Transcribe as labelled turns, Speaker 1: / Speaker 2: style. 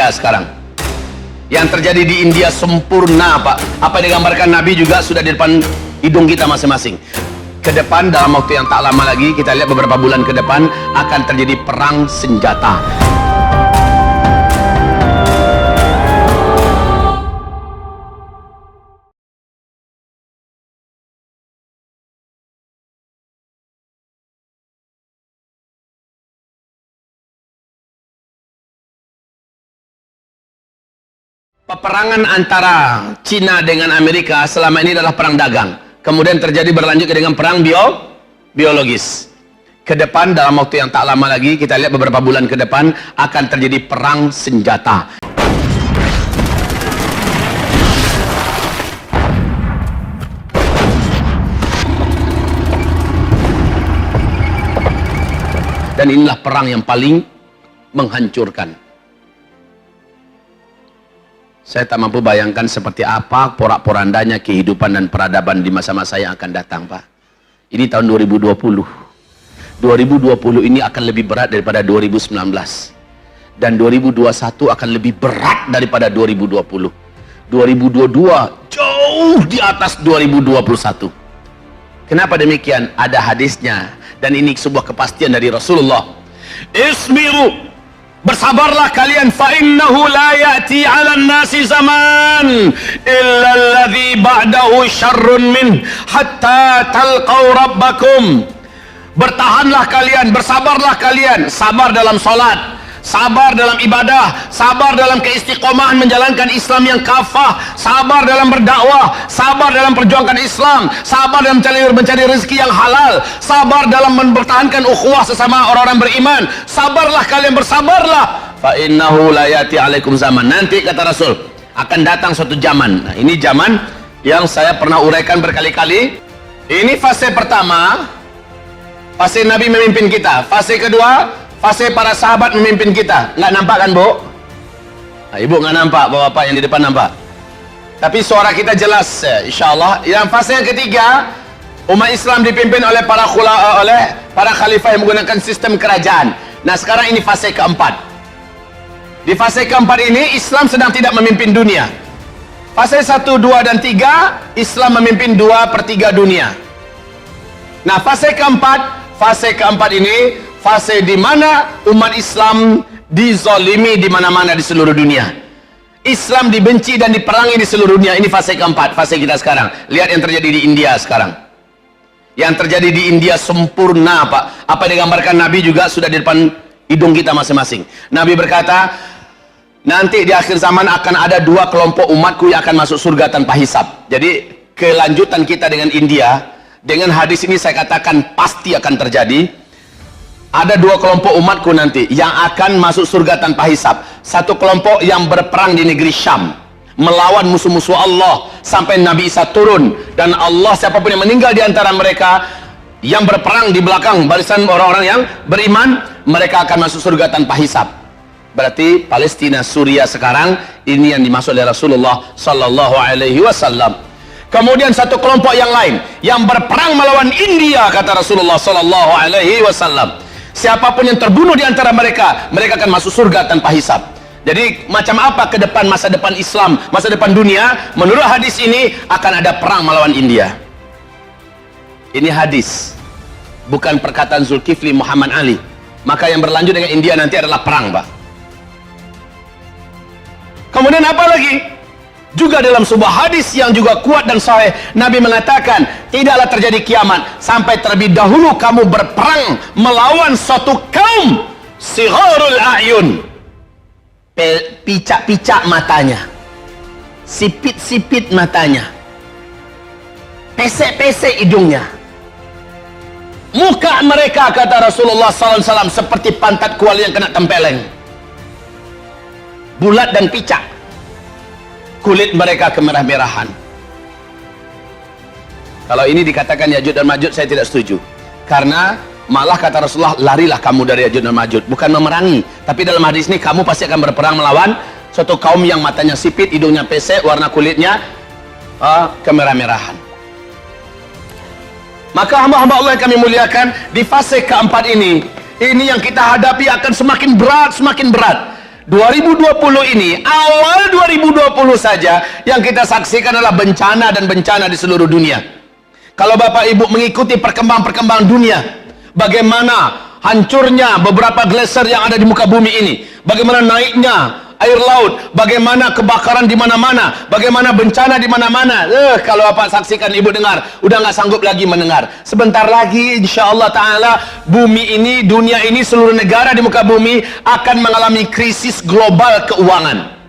Speaker 1: Ya sekarang yang terjadi di India sempurna, Pak. Apa yang digambarkan Nabi juga sudah di depan hidung kita masing-masing. Ke depan dalam waktu yang tak lama lagi, kita lihat beberapa bulan ke depan akan terjadi perang senjata. Peperangan antara Cina dengan Amerika selama ini adalah perang dagang. Kemudian terjadi berlanjut dengan perang biologis. Ke depan dalam waktu yang tak lama lagi, kita lihat beberapa bulan ke depan akan terjadi perang senjata. Dan inilah perang yang paling menghancurkan. Saya tak mampu bayangkan seperti apa porak-porandanya kehidupan dan peradaban di masa-masa yang akan datang, Pak. Ini tahun 2020. 2020 ini akan lebih berat daripada 2019. Dan 2021 akan lebih berat daripada 2020. 2022 jauh di atas 2021. Kenapa demikian? Ada hadisnya. Dan ini sebuah kepastian dari Rasulullah. Isbiru, bersabarlah kalian, fa innahu la ya'ti 'alan nasi zaman illa alladhi ba'dahu syarrun min hatta talqaw rabbakum. Bertahanlah kalian, bersabarlah kalian. Sabar dalam salat, sabar dalam ibadah, sabar dalam keistiqomahan menjalankan Islam yang kafah, sabar dalam berdakwah, sabar dalam perjuangkan Islam, sabar dalam mencari rezeki yang halal, sabar dalam mempertahankan ukhuwah sesama orang-orang beriman. Sabarlah kalian, bersabarlah. Fa innahu la yati alaikum zaman. Nanti kata Rasul akan datang suatu zaman. Nah, ini zaman yang saya pernah uraikan berkali-kali. Ini fase pertama, fase Nabi memimpin kita. Fase kedua, fase para sahabat memimpin kita. Nggak nampak kan, Bu? Nah, Ibu nggak nampak, Bapak yang di depan nampak. Tapi suara kita jelas, insya Allah. Yang fase yang ketiga, umat Islam dipimpin oleh para khalifah yang menggunakan sistem kerajaan. Nah, sekarang ini fase keempat. Di fase keempat ini, Islam sedang tidak memimpin dunia. Fase 1, 2, dan 3, Islam memimpin 2/3 dunia. Nah, fase keempat ini fase di mana umat Islam dizalimi di mana-mana di seluruh dunia. Islam dibenci dan diperangi di seluruh dunia. Ini fase keempat, fase kita sekarang. Lihat yang terjadi di India sekarang. Yang terjadi di India sempurna, Pak. Apa yang digambarkan Nabi juga sudah di depan hidung kita masing-masing. Nabi berkata, nanti di akhir zaman akan ada 2 kelompok umatku yang akan masuk surga tanpa hisab. Jadi kelanjutan kita dengan India, dengan hadis ini saya katakan pasti akan terjadi. Ada 2 kelompok umatku nanti yang akan masuk surga tanpa hisab. Satu kelompok yang berperang di negeri Syam, melawan musuh-musuh Allah sampai Nabi Isa turun. Dan Allah, siapapun yang meninggal di antara mereka yang berperang di belakang barisan orang-orang yang beriman, mereka akan masuk surga tanpa hisab. Berarti Palestina, Suria sekarang ini yang dimaksud oleh Rasulullah sallallahu alaihi wasallam. Kemudian satu kelompok yang lain yang berperang melawan India, kata Rasulullah sallallahu alaihi wasallam. Siapapun yang terbunuh di antara mereka, mereka akan masuk surga tanpa hisab. Jadi macam apa ke depan masa depan Islam, masa depan dunia? Menurut hadis ini akan ada perang melawan India. Ini hadis, bukan perkataan Zulkifli Muhammad Ali. Maka yang berlanjut dengan India nanti adalah perang, Pak. Kemudian apa lagi? Juga dalam sebuah hadis yang juga kuat dan sahih, Nabi mengatakan, tidaklah terjadi kiamat sampai terlebih dahulu kamu berperang melawan suatu kaum sigharul a'yun, picak-picak matanya, sipit-sipit matanya, pesek-pesek hidungnya. Muka mereka, kata Rasulullah SAW, seperti pantat kuali yang kena tempeleng, bulat dan picak. Kulit mereka kemerah-merahan. Kalau ini dikatakan Ya'juj dan Ma'juj, saya tidak setuju. Karena malah kata Rasulullah, larilah kamu dari Ya'juj dan Ma'juj. Bukan memerangi, tapi dalam hadis ini kamu pasti akan berperang melawan suatu kaum yang matanya sipit, hidungnya pesek, warna kulitnya kemerah-merahan. Maka hamba-hamba Allah yang kami muliakan, di fase keempat ini yang kita hadapi akan semakin berat, semakin berat. 2020 ini, awal 2020 saja yang kita saksikan adalah bencana dan bencana di seluruh dunia. Kalau Bapak Ibu mengikuti perkembangan dunia, bagaimana hancurnya beberapa glacier yang ada di muka bumi ini, bagaimana naiknya air laut, bagaimana kebakaran di mana-mana, bagaimana bencana di mana-mana. Kalau Bapak saksikan, Ibu dengar, udah nggak sanggup lagi mendengar. Sebentar lagi, insya Allah Ta'ala, bumi ini, dunia ini, seluruh negara di muka bumi akan mengalami krisis global keuangan.